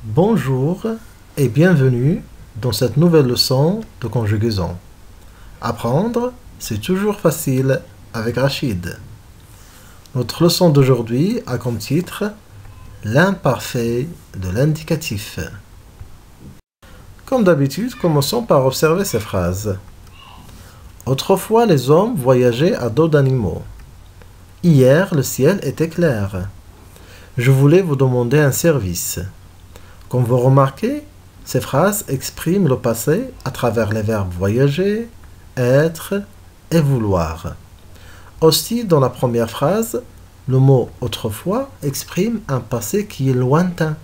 Bonjour et bienvenue dans cette nouvelle leçon de conjugaison. Apprendre, c'est toujours facile avec Rachid. Notre leçon d'aujourd'hui a comme titre l'imparfait de l'indicatif. Comme d'habitude, commençons par observer ces phrases. Autrefois, les hommes voyageaient à dos d'animaux. Hier, le ciel était clair. Je voulais vous demander un service. Comme vous remarquez, ces phrases expriment le passé à travers les verbes voyager, être et vouloir. Aussi, dans la première phrase, le mot autrefois exprime un passé qui est lointain.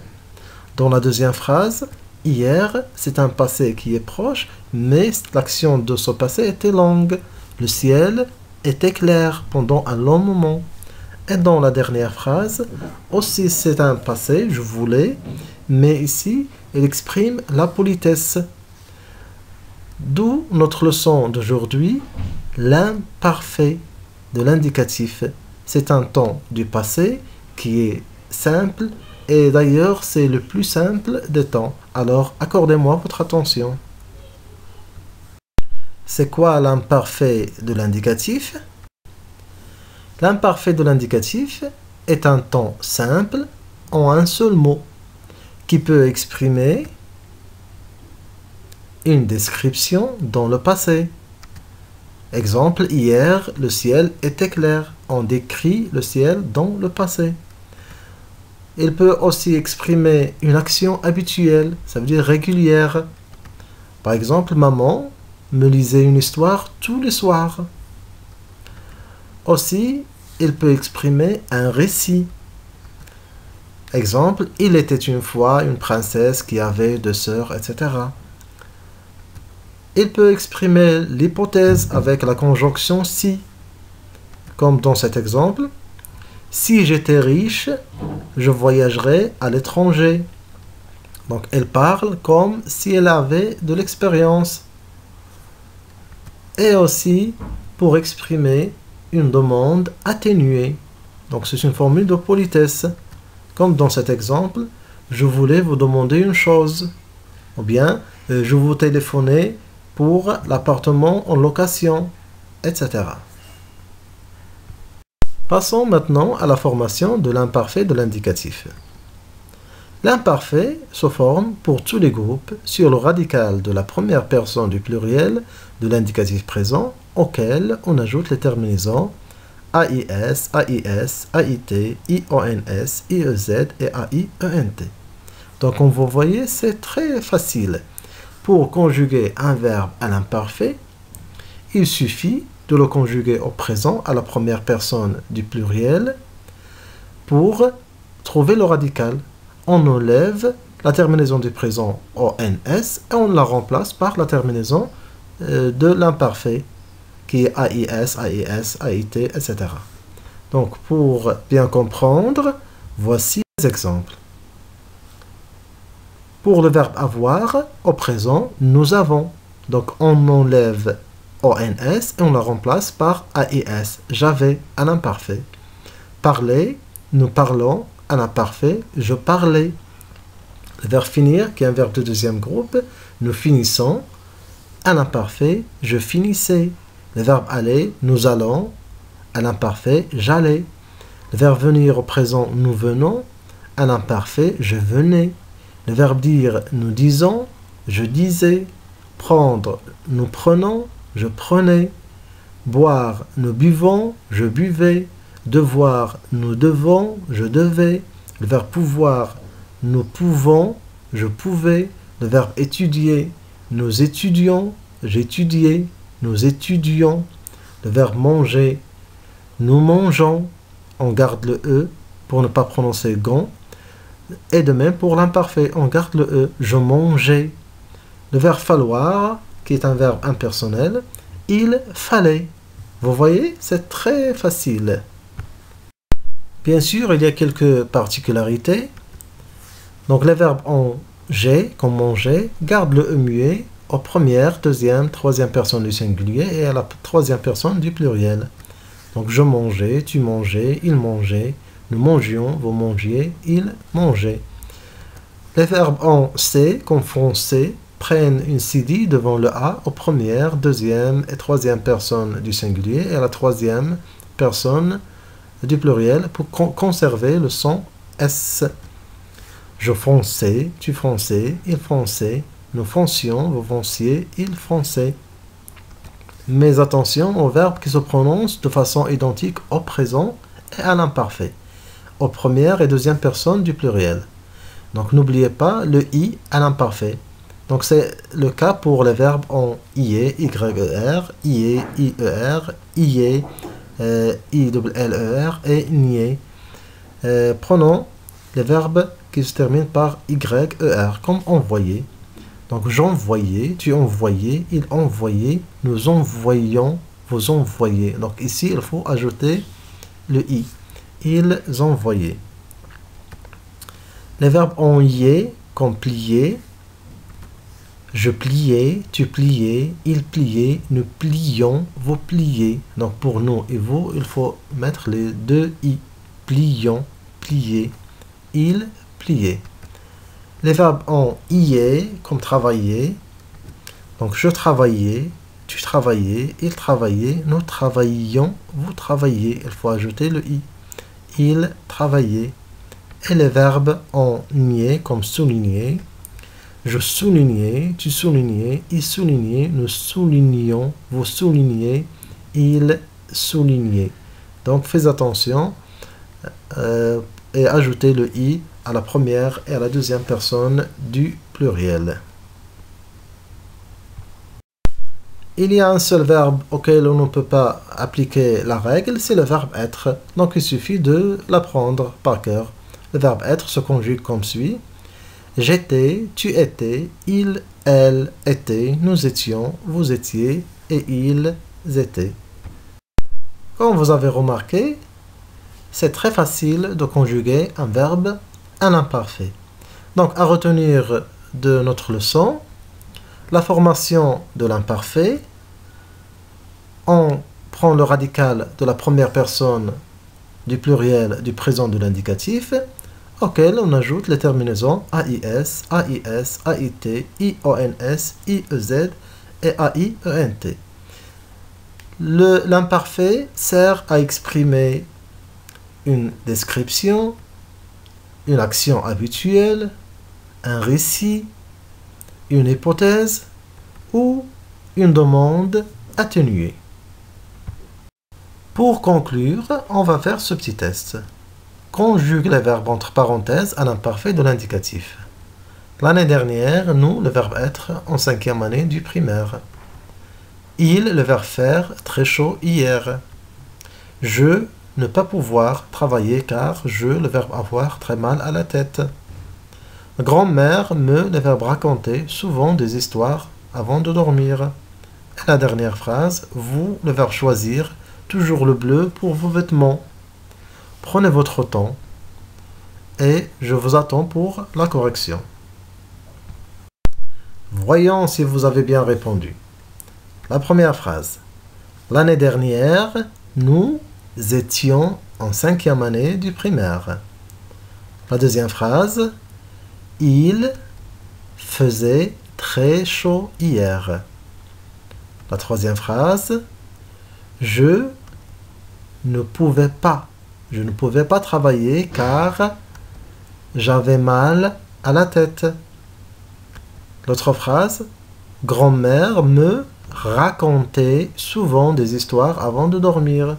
Dans la deuxième phrase, hier, c'est un passé qui est proche, mais l'action de ce passé était longue. Le ciel était clair pendant un long moment. Et dans la dernière phrase, aussi c'est un passé, je voulais, mais ici, il exprime la politesse. D'où notre leçon d'aujourd'hui, l'imparfait de l'indicatif. C'est un temps du passé qui est simple, et d'ailleurs c'est le plus simple des temps. Alors accordez-moi votre attention. C'est quoi l'imparfait de l'indicatif? L'imparfait de l'indicatif est un temps simple en un seul mot qui peut exprimer une description dans le passé. Exemple, hier, le ciel était clair. On décrit le ciel dans le passé. Il peut aussi exprimer une action habituelle, ça veut dire régulière. Par exemple, maman me lisait une histoire tous les soirs. Aussi, il peut exprimer un récit. Exemple, il était une fois une princesse qui avait 2 sœurs, etc. Il peut exprimer l'hypothèse avec la conjonction si. Comme dans cet exemple, si j'étais riche, je voyagerais à l'étranger. Donc, elle parle comme si elle avait de l'expérience. Et aussi pour exprimer une demande atténuée. Donc, c'est une formule de politesse. Comme dans cet exemple, je voulais vous demander une chose. Ou bien, je vous téléphonais pour l'appartement en location, etc. Passons maintenant à la formation de l'imparfait de l'indicatif. L'imparfait se forme pour tous les groupes sur le radical de la première personne du pluriel de l'indicatif présent auquel on ajoute les terminaisons AIS, AIS, AIT, IONS, IEZ et AIENT. Donc, comme vous voyez, c'est très facile. Pour conjuguer un verbe à l'imparfait, il suffit de le conjuguer au présent à la première personne du pluriel pour trouver le radical. On enlève la terminaison du présent ONS et on la remplace par la terminaison de l'imparfait qui est AIS, AIS, AIT, etc. Donc, pour bien comprendre, voici les exemples. Pour le verbe avoir, au présent, nous avons. Donc, on enlève ONS et on la remplace par AIS. J'avais, à l'imparfait. Parler, nous parlons, à l'imparfait, je parlais. Le verbe finir, qui est un verbe de deuxième groupe, nous finissons, à l'imparfait, je finissais. Le verbe aller, nous allons, à l'imparfait, j'allais. Le verbe venir au présent, nous venons, à l'imparfait, je venais. Le verbe dire, nous disons, je disais. Prendre, nous prenons, je prenais. Boire, nous buvons, je buvais. Devoir, nous devons, je devais. Le verbe pouvoir, nous pouvons, je pouvais. Le verbe étudier, nous étudions, j'étudiais. Nous étudions. Le verbe manger, nous mangeons. On garde le E pour ne pas prononcer gon. Et de même pour l'imparfait, on garde le E. Je mangeais. Le verbe falloir, qui est un verbe impersonnel, il fallait. Vous voyez, c'est très facile. Bien sûr, il y a quelques particularités. Donc les verbes en j'ai, comme manger, gardent le E muet aux première, deuxième, troisième personne du singulier et à la troisième personne du pluriel. Donc je mangeais, tu mangeais, il mangeait, nous mangions, vous mangiez, il mangeait. Les verbes en C, comme français, prennent une CD devant le A aux première, deuxième et troisième personnes du singulier et à la troisième personne du pluriel pour conserver le son S. Je fonçais, tu fonçais, il fonçait, nous foncions, vous fonciez, il fonçait. Mais attention aux verbes qui se prononcent de façon identique au présent et à l'imparfait, aux première et deuxième personnes du pluriel. Donc n'oubliez pas le I à l'imparfait. Donc c'est le cas pour les verbes en IE, YER, IE, IER, IE, ILLER et NIE. Prenons les verbes qui se terminent par YER, comme envoyer. Donc j'envoyais, tu envoyais, il envoyait, nous envoyions, vous envoyez. Donc ici, il faut ajouter le I. Ils envoyaient. Les verbes en IE, comme plier, je pliais, tu pliais, il pliait, nous plions, vous pliez. Donc pour nous et vous, il faut mettre les deux I. Plions, plier, il pliait. Les verbes en IE, comme travailler. Donc je travaillais, tu travaillais, il travaillait, nous travaillions, vous travailliez. Il faut ajouter le I. Il travaillait. Et les verbes en nier, comme souligner. Je soulignais, tu soulignais, il soulignait, nous soulignions, vous souligniez, il soulignait. Donc faites attention et ajoutez le I à la première et à la deuxième personne du pluriel. Il y a un seul verbe auquel on ne peut pas appliquer la règle, c'est le verbe être. Donc il suffit de l'apprendre par cœur. Le verbe être se conjugue comme suit. J'étais, tu étais, il, elle était, nous étions, vous étiez et ils étaient. Comme vous avez remarqué, c'est très facile de conjuguer un verbe à l'imparfait. Donc, à retenir de notre leçon, la formation de l'imparfait, on prend le radical de la première personne du pluriel du présent de l'indicatif, auquel on ajoute les terminaisons AIS, AIS, AIT, IONS, IEZ et AIENT. L'imparfait sert à exprimer une description, une action habituelle, un récit, une hypothèse ou une demande atténuée. Pour conclure, on va faire ce petit test. Conjugue les verbes entre parenthèses à l'imparfait de l'indicatif. L'année dernière, nous, le verbe être en 5e année du primaire. Il, le verbe faire, très chaud hier. Je, ne pas pouvoir travailler car je, le verbe avoir, très mal à la tête. Grand-mère, me, le verbe raconter, souvent des histoires avant de dormir. Et la dernière phrase, vous, le verbe choisir, toujours le bleu pour vos vêtements. Prenez votre temps et je vous attends pour la correction. Voyons si vous avez bien répondu. La première phrase. L'année dernière, nous étions en 5e année du primaire. La deuxième phrase. Il faisait très chaud hier. La troisième phrase. Je ne pouvais pas travailler car j'avais mal à la tête. L'autre phrase, grand-mère me racontait souvent des histoires avant de dormir.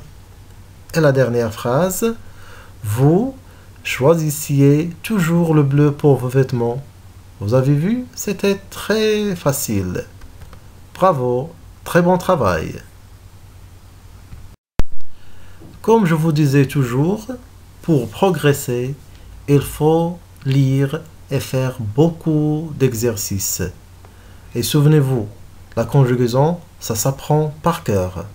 Et la dernière phrase, vous choisissiez toujours le bleu pour vos vêtements. Vous avez vu, c'était très facile. Bravo, très bon travail. Comme je vous disais toujours, pour progresser, il faut lire et faire beaucoup d'exercices. Et souvenez-vous, la conjugaison, ça s'apprend par cœur.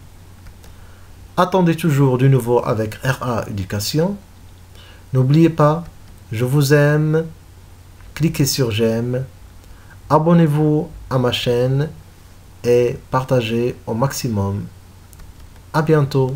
Attendez toujours du nouveau avec RA Éducation. N'oubliez pas, je vous aime, cliquez sur j'aime, abonnez-vous à ma chaîne et partagez au maximum. À bientôt.